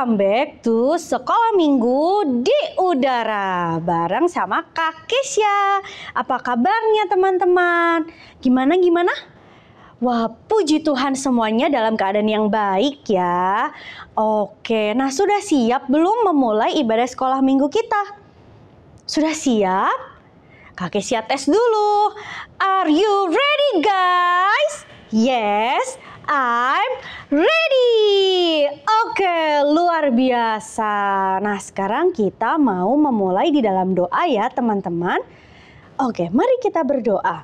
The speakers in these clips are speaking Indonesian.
Welcome back to Sekolah Minggu di Udara bareng sama Kak Kesya. Apa kabarnya teman-teman? Gimana? Wah, puji Tuhan semuanya dalam keadaan yang baik ya. Oke, nah sudah siap belum memulai ibadah sekolah minggu kita? Sudah siap? Kak Kesya tes dulu. Are you ready guys? Yes, I'm ready. Oke, luar biasa. Nah, sekarang kita mau memulai di dalam doa ya, teman-teman. Oke, mari kita berdoa.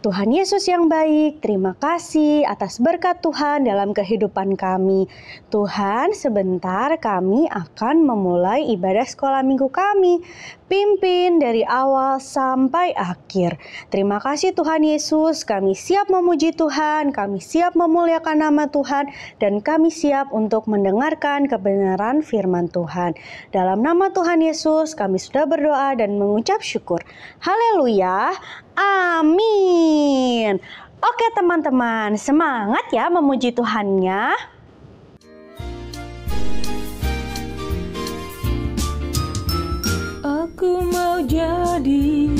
Tuhan Yesus yang baik, terima kasih atas berkat Tuhan dalam kehidupan kami. Tuhan, sebentar kami akan memulai ibadah sekolah minggu kami. Pimpin dari awal sampai akhir. Terima kasih Tuhan Yesus, kami siap memuji Tuhan, kami siap memuliakan nama Tuhan, dan kami siap untuk mendengarkan kebenaran firman Tuhan. Dalam nama Tuhan Yesus, kami sudah berdoa dan mengucap syukur. Haleluya, amin. Oke teman-teman, semangat ya memuji Tuhannya. Aku mau jadi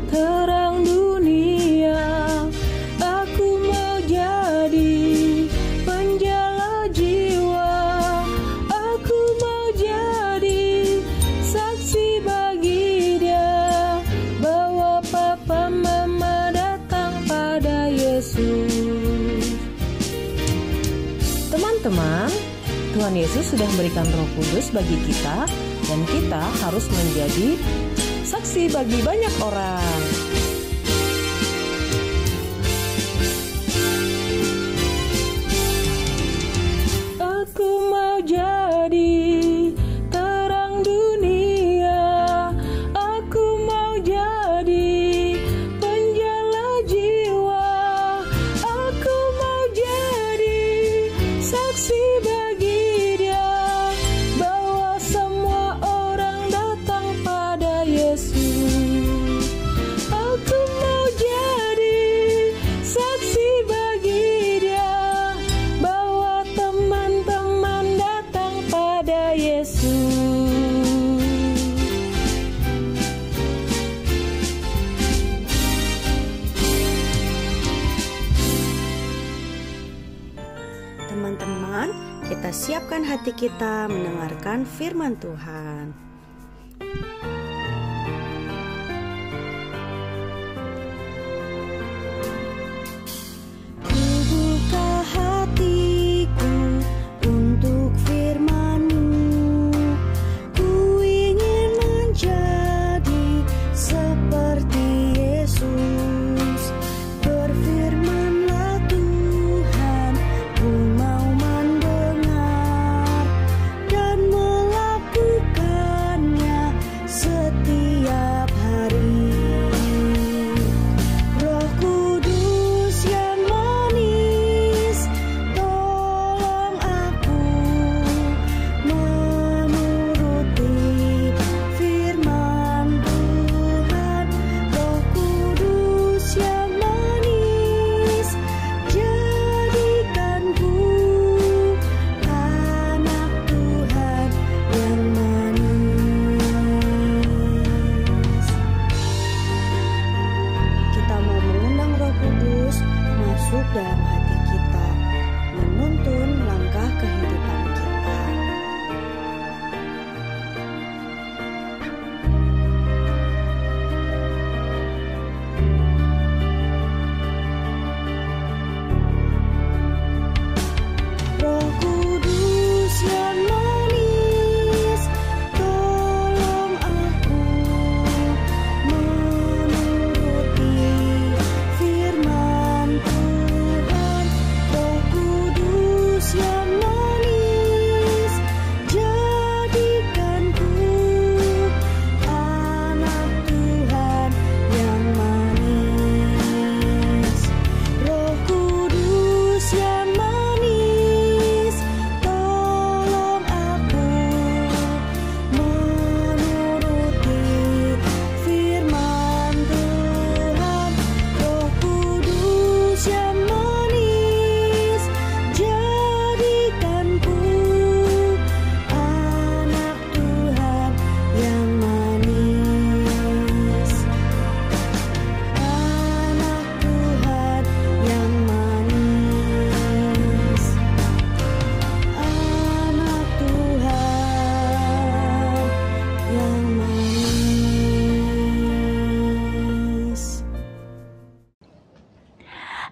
terang dunia, aku mau jadi penjala jiwa, aku mau jadi saksi bagi Dia, bahwa papa mama datang pada Yesus. Teman-teman, Tuhan Yesus sudah memberikan Roh Kudus bagi kita, dan kita harus menjadi saksi bagi banyak orang. Aku mau jadi terang dunia, aku mau jadi penjala jiwa, aku mau jadi saksi bagi Dia, bahwa semua orang datang pada Yesus. Aku mau jadi saksi bagi Dia, bahwa teman-teman datang pada Yesus. Teman-teman, kita siapkan hati kita mendengarkan firman Tuhan. Buka hatiku untuk firman-Mu, ku ingin menjadi seperti Yesus. Berfirman-Lah Tuhan, ku mau mendengar dan melakukan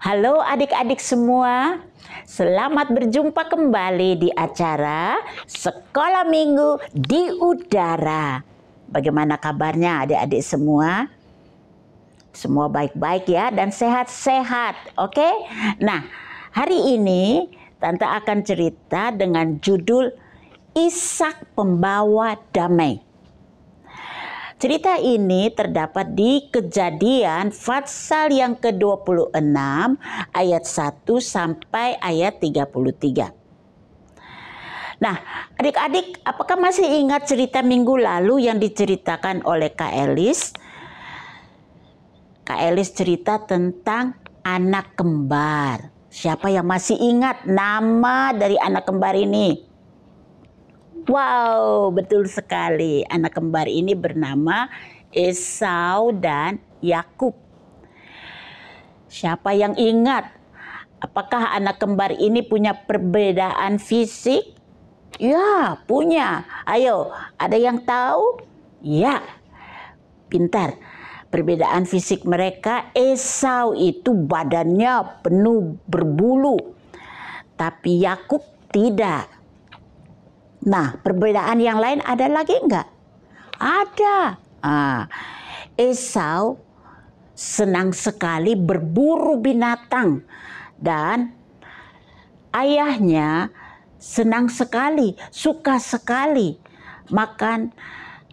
Halo adik-adik semua, selamat berjumpa kembali di acara Sekolah Minggu di Udara. Bagaimana kabarnya adik-adik semua? Semua baik-baik ya dan sehat-sehat, oke? Nah, hari ini Tante akan cerita dengan judul Ishak Pembawa Damai. Cerita ini terdapat di Kejadian pasal yang ke-26 ayat 1 sampai ayat 33. Nah, adik-adik, apakah masih ingat cerita minggu lalu yang diceritakan oleh Kak Elis? Kak Elis cerita tentang anak kembar. Siapa yang masih ingat nama dari anak kembar ini? Wow, betul sekali. Anak kembar ini bernama Esau dan Yakub. Siapa yang ingat? Apakah anak kembar ini punya perbedaan fisik? Ya, punya. Ayo, ada yang tahu? Ya, pintar. Perbedaan fisik mereka, Esau itu badannya penuh berbulu, tapi Yakub tidak. Nah, perbedaan yang lain ada lagi enggak? Ada. Esau senang sekali berburu binatang dan ayahnya senang sekali, suka sekali makan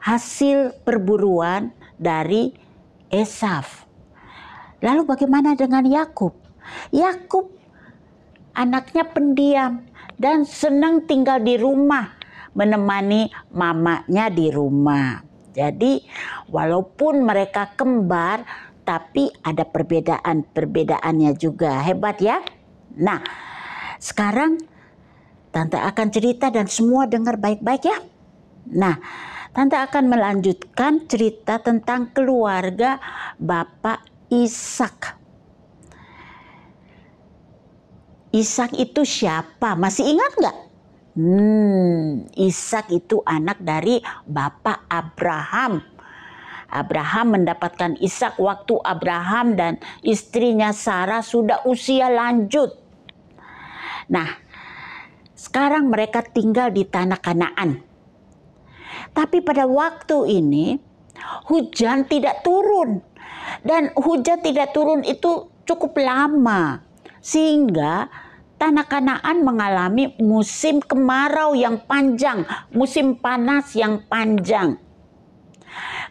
hasil perburuan dari Esau. Lalu bagaimana dengan Yakub? Yakub anaknya pendiam dan senang tinggal di rumah, menemani mamanya di rumah. Jadi walaupun mereka kembar, tapi ada perbedaannya juga. Hebat ya. Nah, sekarang Tante akan cerita dan semua dengar baik-baik ya. Nah, Tante akan melanjutkan cerita tentang keluarga Bapak Ishak. Ishak itu siapa? Masih ingat nggak? Ishak itu anak dari Bapak Abraham. Abraham mendapatkan Ishak waktu Abraham dan istrinya Sarah sudah usia lanjut. Nah, sekarang mereka tinggal di tanah Kanaan. Tapi pada waktu ini hujan tidak turun. Dan hujan tidak turun itu cukup lama. Sehingga tanah Kanaan mengalami musim kemarau yang panjang, musim panas yang panjang.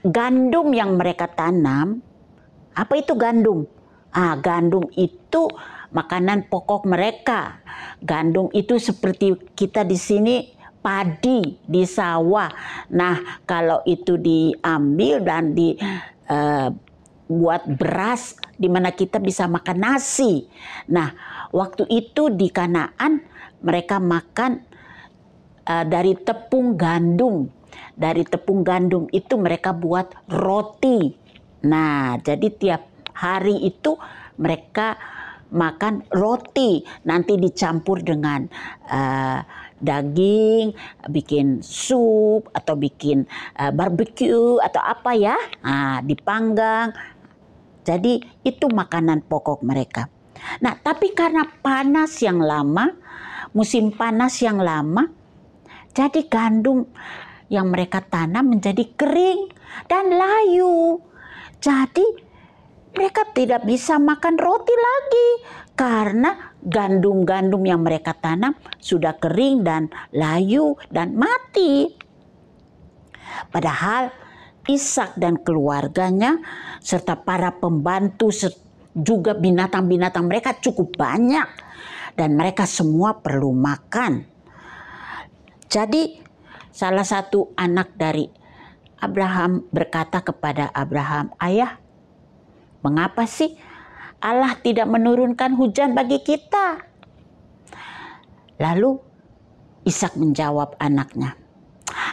Gandum yang mereka tanam, apa itu gandum? Gandum itu makanan pokok mereka. Gandum itu seperti kita di sini padi di sawah. Nah, kalau itu diambil dan buat beras di mana kita bisa makan nasi. Nah, waktu itu di Kanaan mereka makan dari tepung gandum. Dari tepung gandum itu mereka buat roti. Nah, jadi tiap hari itu mereka makan roti. Nanti dicampur dengan daging, bikin sup atau bikin barbecue atau apa ya. Dipanggang. Jadi itu makanan pokok mereka. Nah, tapi karena panas yang lama, musim panas yang lama, jadi gandum yang mereka tanam menjadi kering dan layu. Jadi mereka tidak bisa makan roti lagi karena gandum-gandum yang mereka tanam sudah kering dan layu dan mati. Padahal Ishak dan keluarganya serta para pembantu juga binatang-binatang mereka cukup banyak dan mereka semua perlu makan. Jadi salah satu anak dari Abraham berkata kepada Abraham, "Ayah, mengapa sih Allah tidak menurunkan hujan bagi kita?" Lalu Ishak menjawab anaknya,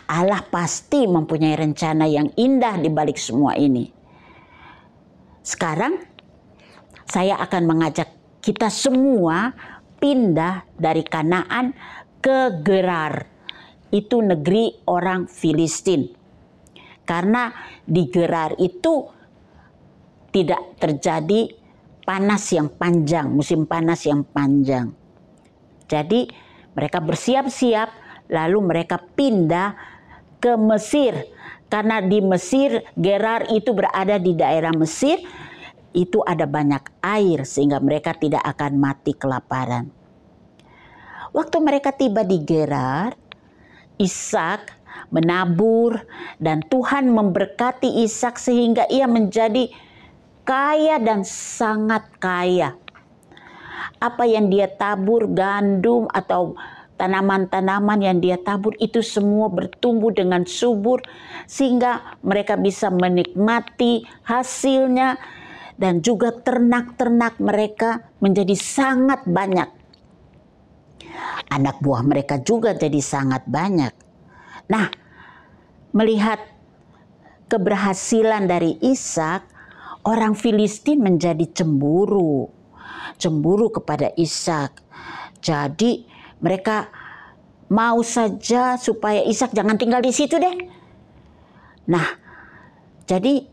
"Allah pasti mempunyai rencana yang indah di balik semua ini. Sekarang saya akan mengajak kita semua pindah dari Kanaan ke Gerar. Itu negeri orang Filistin. Karena di Gerar itu tidak terjadi panas yang panjang, musim panas yang panjang. Jadi mereka bersiap-siap, lalu mereka pindah ke Mesir. Karena di Mesir, Gerar itu berada di daerah Mesir, itu ada banyak air sehingga mereka tidak akan mati kelaparan. Waktu mereka tiba di Gerar, Ishak menabur dan Tuhan memberkati Ishak sehingga ia menjadi kaya dan sangat kaya. Apa yang dia tabur, gandum atau tanaman-tanaman yang dia tabur itu semua bertumbuh dengan subur sehingga mereka bisa menikmati hasilnya, dan juga ternak-ternak mereka menjadi sangat banyak. Anak buah mereka juga jadi sangat banyak. Nah, melihat keberhasilan dari Ishak, orang Filistin menjadi cemburu kepada Ishak. Jadi mereka mau saja supaya Ishak jangan tinggal di situ deh. Nah, jadi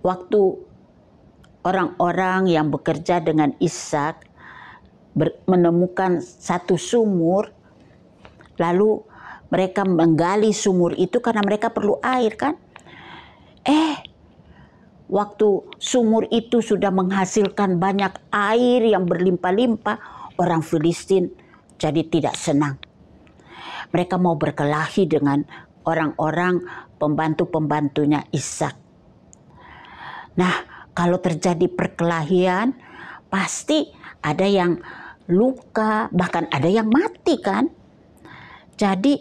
waktu orang-orang yang bekerja dengan Ishak menemukan satu sumur, lalu mereka menggali sumur itu karena mereka perlu air kan. Waktu sumur itu sudah menghasilkan banyak air yang berlimpah-limpah, orang Filistin jadi tidak senang. Mereka mau berkelahi dengan orang-orang pembantu-pembantunya Ishak. Nah, kalau terjadi perkelahian, pasti ada yang luka, bahkan ada yang mati kan. Jadi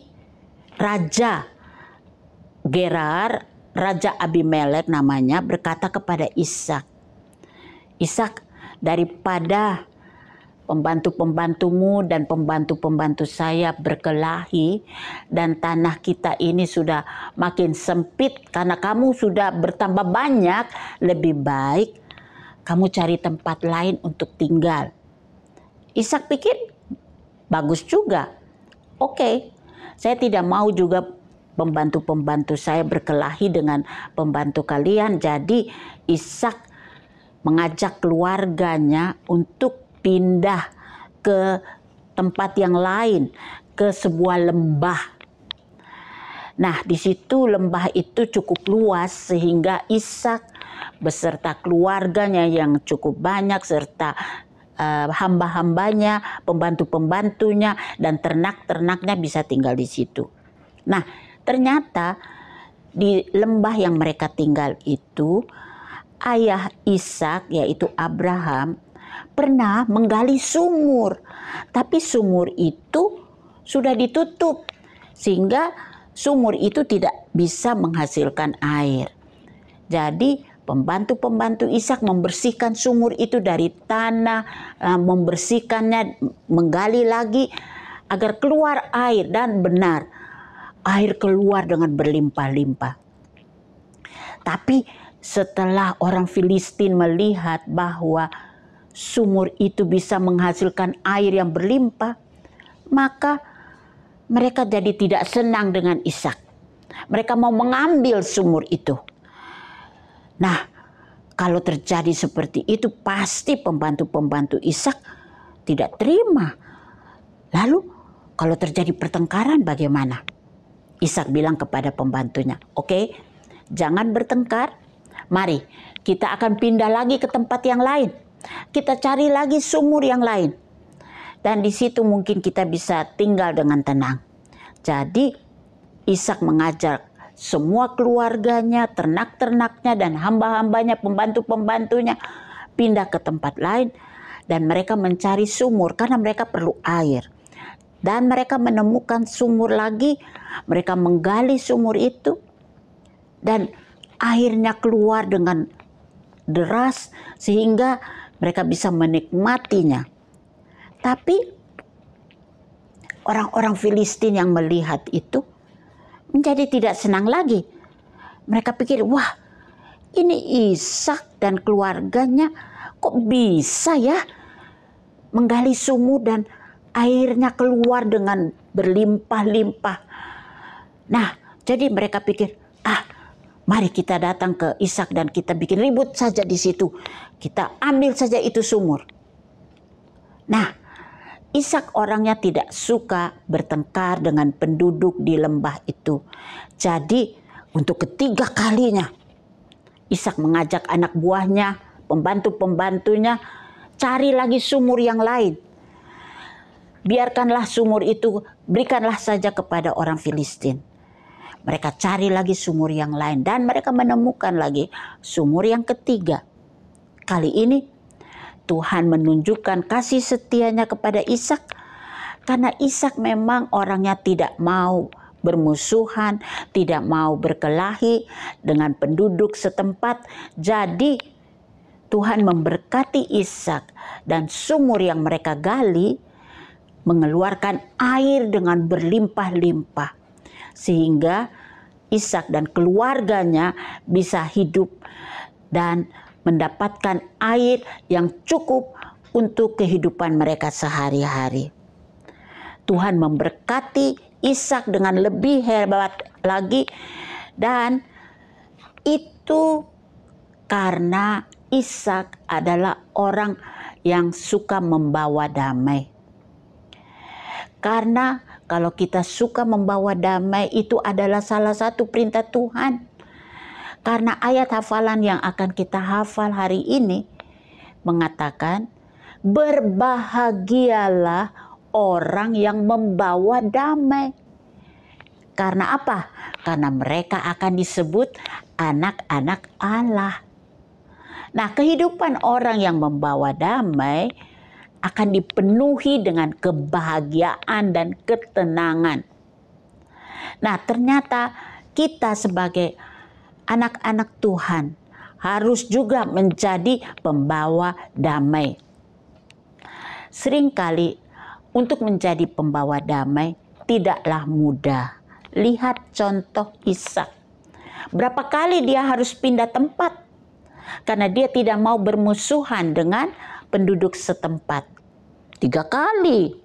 Raja Gerar, Raja Abimelek namanya, berkata kepada Ishak, Ishak, daripada pembantu-pembantumu dan pembantu-pembantu saya berkelahi dan tanah kita ini sudah makin sempit karena kamu sudah bertambah banyak, lebih baik kamu cari tempat lain untuk tinggal. Ishak pikir bagus juga. Oke, saya tidak mau juga pembantu-pembantu saya berkelahi dengan pembantu kalian. Jadi Ishak mengajak keluarganya untuk pindah ke tempat yang lain, ke sebuah lembah. Nah, di situ lembah itu cukup luas sehingga Ishak beserta keluarganya yang cukup banyak serta hamba-hambanya, pembantu-pembantunya dan ternak-ternaknya bisa tinggal di situ. Nah, ternyata di lembah yang mereka tinggal itu, ayah Ishak yaitu Abraham pernah menggali sumur, tapi sumur itu sudah ditutup sehingga sumur itu tidak bisa menghasilkan air. Jadi pembantu-pembantu Ishak membersihkan sumur itu dari tanah, membersihkannya, menggali lagi agar keluar air, dan benar air keluar dengan berlimpah-limpah. Tapi setelah orang Filistin melihat bahwa sumur itu bisa menghasilkan air yang berlimpah, maka mereka jadi tidak senang dengan Ishak. Mereka mau mengambil sumur itu. Nah, kalau terjadi seperti itu, pasti pembantu-pembantu Ishak tidak terima. Lalu, kalau terjadi pertengkaran bagaimana? Ishak bilang kepada pembantunya, oke, jangan bertengkar. Mari, kita akan pindah lagi ke tempat yang lain. Kita cari lagi sumur yang lain. Dan di situ mungkin kita bisa tinggal dengan tenang. Jadi, Ishak mengajak semua keluarganya, ternak-ternaknya, dan hamba-hambanya, pembantu-pembantunya pindah ke tempat lain. Dan mereka mencari sumur karena mereka perlu air. Dan mereka menemukan sumur lagi. Mereka menggali sumur itu. Dan airnya keluar dengan deras sehingga mereka bisa menikmatinya. Tapi orang-orang Filistin yang melihat itu menjadi tidak senang lagi. Mereka pikir, wah, ini Ishak dan keluarganya kok bisa ya menggali sumur dan airnya keluar dengan berlimpah-limpah. Nah, jadi mereka pikir, Mari kita datang ke Ishak dan kita bikin ribut saja di situ. Kita ambil saja itu sumur. Nah, Ishak orangnya tidak suka bertengkar dengan penduduk di lembah itu. Jadi untuk ketiga kalinya Ishak mengajak anak buahnya, pembantu-pembantunya, cari lagi sumur yang lain. Biarkanlah sumur itu, berikanlah saja kepada orang Filistin. Mereka cari lagi sumur yang lain dan mereka menemukan lagi sumur yang ketiga. Kali ini Tuhan menunjukkan kasih setianya kepada Ishak karena Ishak memang orangnya tidak mau bermusuhan, tidak mau berkelahi dengan penduduk setempat. Jadi Tuhan memberkati Ishak dan sumur yang mereka gali mengeluarkan air dengan berlimpah-limpah. Sehingga Ishak dan keluarganya bisa hidup dan mendapatkan air yang cukup untuk kehidupan mereka sehari-hari. Tuhan memberkati Ishak dengan lebih hebat lagi, dan itu karena Ishak adalah orang yang suka membawa damai. Karena kalau kita suka membawa damai, itu adalah salah satu perintah Tuhan. Karena ayat hafalan yang akan kita hafal hari ini mengatakan, berbahagialah orang yang membawa damai. Karena apa? Karena mereka akan disebut anak-anak Allah. Nah, kehidupan orang yang membawa damai akan dipenuhi dengan kebahagiaan dan ketenangan. Nah, ternyata kita sebagai anak-anak Tuhan harus juga menjadi pembawa damai. Seringkali untuk menjadi pembawa damai tidaklah mudah. Lihat contoh Ishak. Berapa kali dia harus pindah tempat karena dia tidak mau bermusuhan dengan penduduk setempat. 3 kali.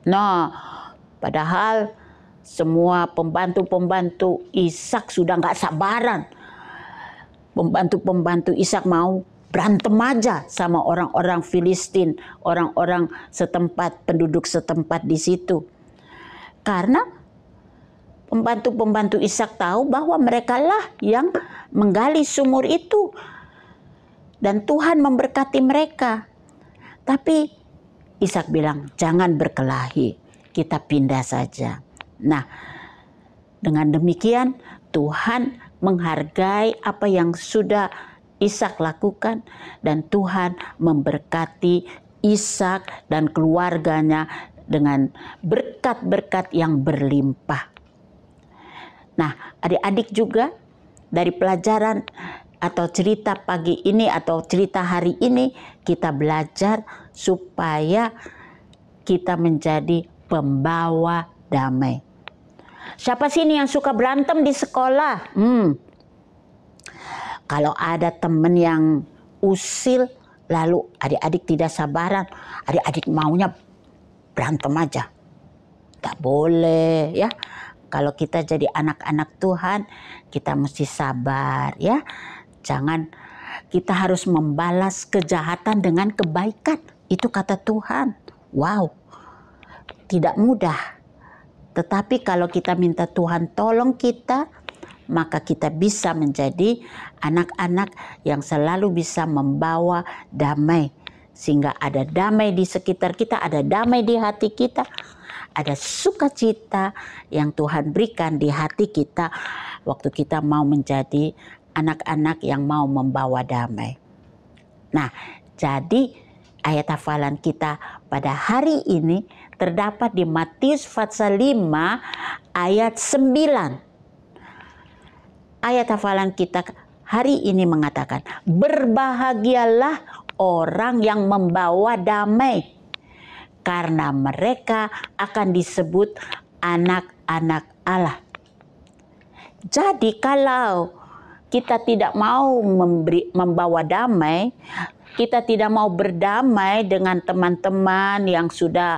Nah, padahal semua pembantu-pembantu Ishak sudah gak sabaran. Pembantu-pembantu Ishak mau berantem aja sama orang-orang Filistin, orang-orang setempat, penduduk setempat di situ. Karena pembantu-pembantu Ishak tahu bahwa mereka lah yang menggali sumur itu. Dan Tuhan memberkati mereka. Tapi Ishak bilang, jangan berkelahi, kita pindah saja. Nah, dengan demikian Tuhan menghargai apa yang sudah Ishak lakukan, dan Tuhan memberkati Ishak dan keluarganya dengan berkat-berkat yang berlimpah. Nah, adik-adik juga dari pelajaran atau cerita pagi ini atau cerita hari ini kita belajar supaya kita menjadi pembawa damai. Siapa sini yang suka berantem di sekolah? Kalau ada teman yang usil lalu adik-adik tidak sabaran, adik-adik maunya berantem aja. Tak boleh ya. Kalau kita jadi anak-anak Tuhan, kita mesti sabar ya. Jangan, kita harus membalas kejahatan dengan kebaikan. Itu kata Tuhan. Wow, tidak mudah. Tetapi kalau kita minta Tuhan tolong kita, maka kita bisa menjadi anak-anak yang selalu bisa membawa damai. Sehingga ada damai di sekitar kita, ada damai di hati kita. Ada sukacita yang Tuhan berikan di hati kita waktu kita mau menjadi anak-anak yang mau membawa damai. Nah, jadi ayat hafalan kita pada hari ini terdapat di Matius pasal 5 ayat 9. Ayat hafalan kita hari ini mengatakan, berbahagialah orang yang membawa damai, karena mereka akan disebut anak-anak Allah. Jadi kalau kita tidak mau membawa damai, kita tidak mau berdamai dengan teman-teman yang sudah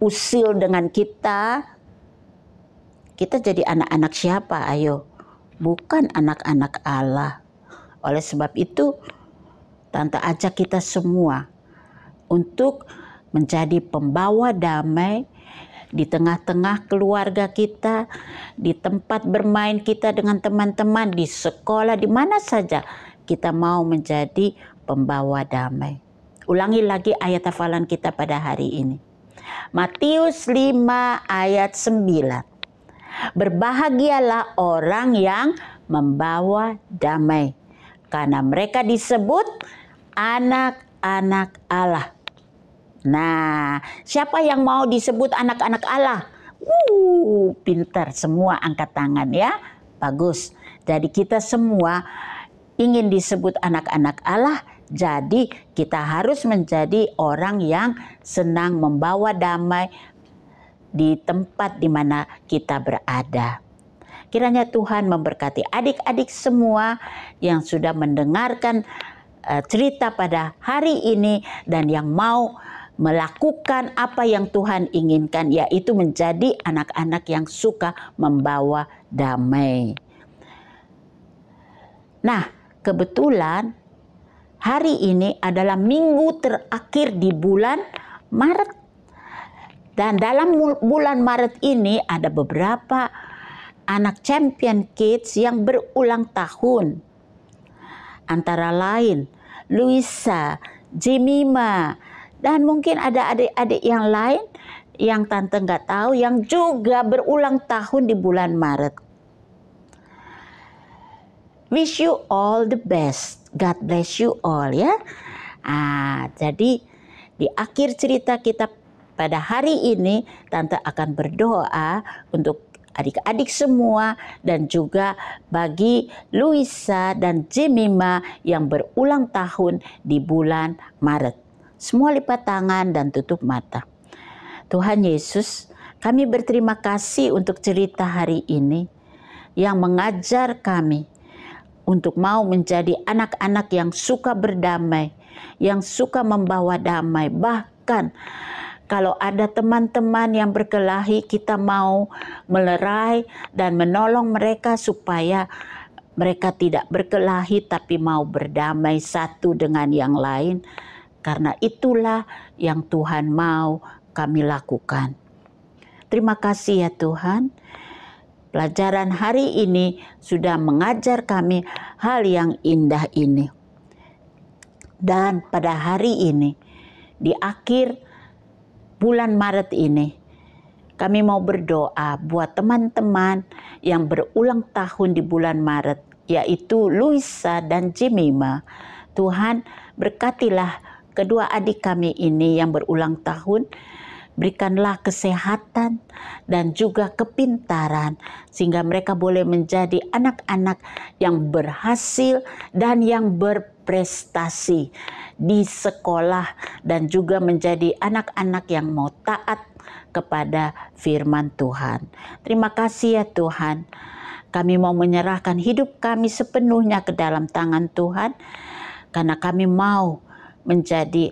usil dengan kita, kita jadi anak-anak siapa? Ayo, bukan anak-anak Allah. Oleh sebab itu, Tante ajak kita semua untuk menjadi pembawa damai di tengah-tengah keluarga kita, di tempat bermain kita dengan teman-teman, di sekolah, di mana saja kita mau menjadi pembawa damai. Ulangi lagi ayat hafalan kita pada hari ini. Matius 5 ayat 9. Berbahagialah orang yang membawa damai, karena mereka disebut anak-anak Allah. Nah, siapa yang mau disebut anak-anak Allah? Pintar, semua angkat tangan ya. Bagus. Jadi kita semua ingin disebut anak-anak Allah. Jadi kita harus menjadi orang yang senang membawa damai di tempat di mana kita berada. Kiranya Tuhan memberkati adik-adik semua yang sudah mendengarkan cerita pada hari ini dan yang mau melakukan apa yang Tuhan inginkan, yaitu menjadi anak-anak yang suka membawa damai. Nah, kebetulan hari ini adalah minggu terakhir di bulan Maret. Dan dalam bulan Maret ini ada beberapa anak Champion Kids yang berulang tahun. Antara lain Luisa, Jemima, dan mungkin ada adik-adik yang lain yang Tante nggak tahu yang juga berulang tahun di bulan Maret. Wish you all the best. God bless you all ya. Jadi di akhir cerita kita pada hari ini, Tante akan berdoa untuk adik-adik semua dan juga bagi Luisa dan Jemima yang berulang tahun di bulan Maret. Semua lipat tangan dan tutup mata. Tuhan Yesus, kami berterima kasih untuk cerita hari ini yang mengajar kami untuk mau menjadi anak-anak yang suka berdamai, yang suka membawa damai. Bahkan kalau ada teman-teman yang berkelahi, kita mau melerai dan menolong mereka supaya mereka tidak berkelahi tapi mau berdamai satu dengan yang lain. Karena itulah yang Tuhan mau kami lakukan. Terima kasih ya Tuhan. Pelajaran hari ini sudah mengajar kami hal yang indah ini. Dan pada hari ini, di akhir bulan Maret ini, kami mau berdoa buat teman-teman yang berulang tahun di bulan Maret, yaitu Luisa dan Jemima. Tuhan, berkatilah kedua adik kami ini yang berulang tahun. Berikanlah kesehatan dan juga kepintaran sehingga mereka boleh menjadi anak-anak yang berhasil dan yang berprestasi di sekolah dan juga menjadi anak-anak yang mau taat kepada firman Tuhan. Terima kasih ya Tuhan. Kami mau menyerahkan hidup kami sepenuhnya ke dalam tangan Tuhan karena kami mau menjadi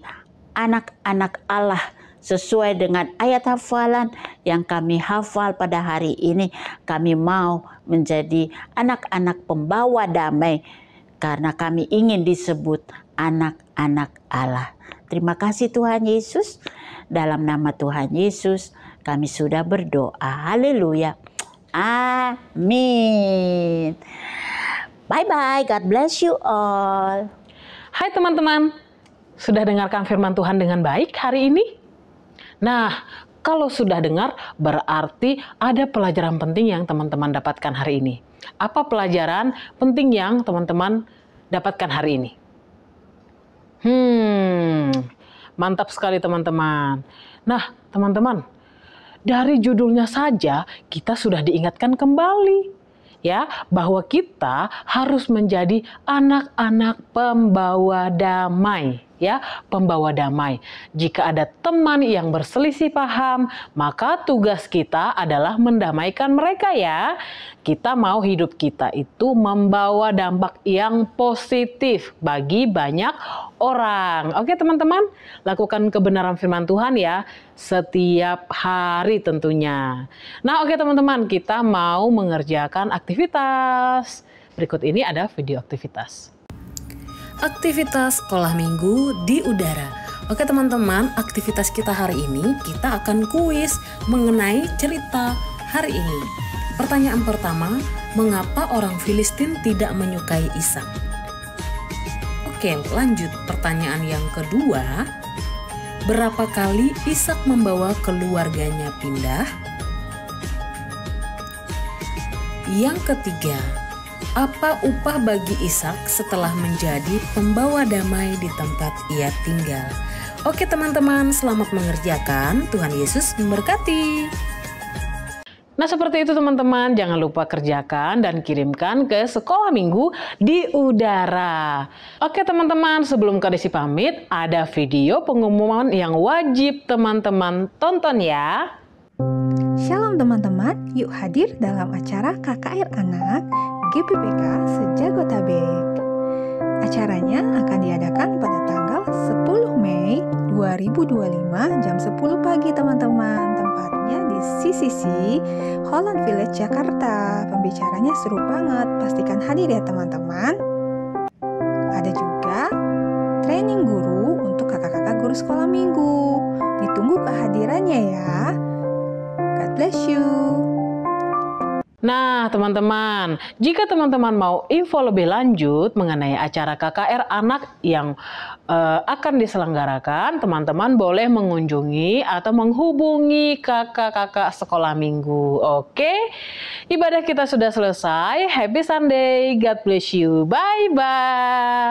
anak-anak Allah sesuai dengan ayat hafalan yang kami hafal pada hari ini. Kami mau menjadi anak-anak pembawa damai karena kami ingin disebut anak-anak Allah. Terima kasih Tuhan Yesus. Dalam nama Tuhan Yesus kami sudah berdoa. Haleluya. Amin. Bye-bye. God bless you all. Hai teman-teman. Sudah dengarkan firman Tuhan dengan baik hari ini? Nah, kalau sudah dengar, berarti ada pelajaran penting yang teman-teman dapatkan hari ini. Apa pelajaran penting yang teman-teman dapatkan hari ini? Mantap sekali teman-teman. Nah, teman-teman, dari judulnya saja kita sudah diingatkan kembali ya bahwa kita harus menjadi anak-anak pembawa damai. ya, pembawa damai. Jika ada teman yang berselisih paham, maka tugas kita adalah mendamaikan mereka ya. Kita mau hidup kita itu membawa dampak yang positif bagi banyak orang. Oke teman-teman, lakukan kebenaran firman Tuhan ya, setiap hari tentunya. Nah oke teman-teman, kita mau mengerjakan aktivitas. Berikut ini ada video aktivitas. Aktivitas sekolah minggu di udara. Oke teman-teman, aktivitas kita hari ini kita akan kuis mengenai cerita hari ini. Pertanyaan pertama, mengapa orang Filistin tidak menyukai Ishak? Oke, lanjut pertanyaan yang kedua. Berapa kali Ishak membawa keluarganya pindah? Yang ketiga, apa upah bagi Ishak setelah menjadi pembawa damai di tempat ia tinggal? Oke teman-teman, selamat mengerjakan. Tuhan Yesus memberkati. Nah seperti itu teman-teman, jangan lupa kerjakan dan kirimkan ke sekolah minggu di udara. Oke teman-teman, sebelum Kak Desi pamit, ada video pengumuman yang wajib teman-teman tonton ya. Shalom teman-teman, yuk hadir dalam acara KKR Anak GPPK Sejagotabek. Acaranya akan diadakan pada tanggal 10 Mei 2025 jam 10 pagi teman-teman. Tempatnya di CCC Holland Village Jakarta. Pembicaranya seru banget, pastikan hadir ya teman-teman. Ada juga training guru untuk kakak-kakak guru sekolah minggu. Ditunggu kehadirannya ya. God bless you. Nah teman-teman, jika teman-teman mau info lebih lanjut mengenai acara KKR Anak yang akan diselenggarakan, teman-teman boleh mengunjungi atau menghubungi kakak-kakak sekolah minggu. Oke, ibadah kita sudah selesai. Happy Sunday, God bless you, bye-bye.